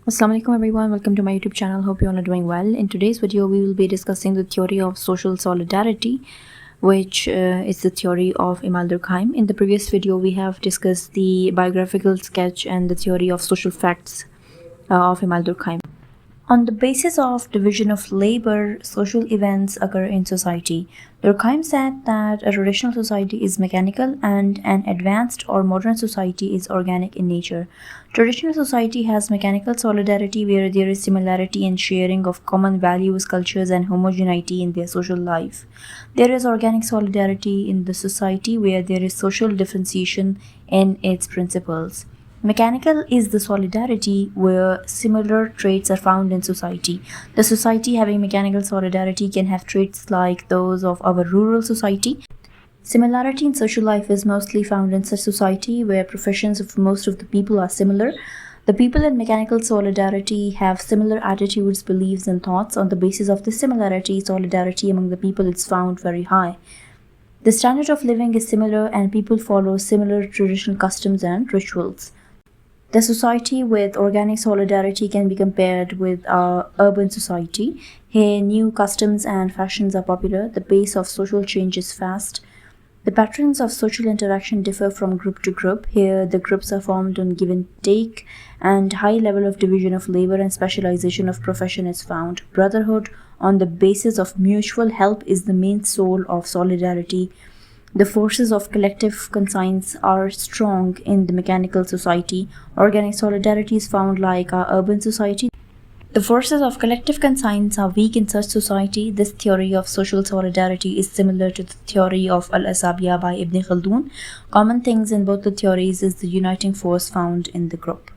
Assalamu alaikum everyone, welcome to my YouTube channel. Hope you all are doing well. In today's video we will be discussing the theory of social solidarity, which is the theory of EMILE DURKHEIM. In the previous video we have discussed the biographical sketch and the theory of social facts of EMILE DURKHEIM. On the basis of division of labor, social events occur in society. Durkheim said that a traditional society is mechanical and an advanced or modern society is organic in nature. Traditional society has mechanical solidarity where there is similarity and sharing of common values, cultures, and homogeneity in their social life. There is organic solidarity in the society where there is social differentiation in its principles. Mechanical is the solidarity where similar traits are found in society. The society having mechanical solidarity can have traits like those of our rural society. Similarity in social life is mostly found in such society where professions of most of the people are similar. The people in mechanical solidarity have similar attitudes, beliefs, and thoughts. On the basis of this similarity, solidarity among the people is found very high. The standard of living is similar and people follow similar traditional customs and rituals. The society with organic solidarity can be compared with our urban society. Here, new customs and fashions are popular. The pace of social change is fast. The patterns of social interaction differ from group to group. Here, the groups are formed on give and take, and high level of division of labor and specialization of profession is found. Brotherhood on the basis of mutual help is the main soul of solidarity. The forces of collective conscience are strong in the mechanical society. Organic solidarity is found like our urban society. The forces of collective conscience are weak in such society. This theory of social solidarity is similar to the theory of Al-Asabiya by Ibn Khaldun. Common things in both the theories is the uniting force found in the group.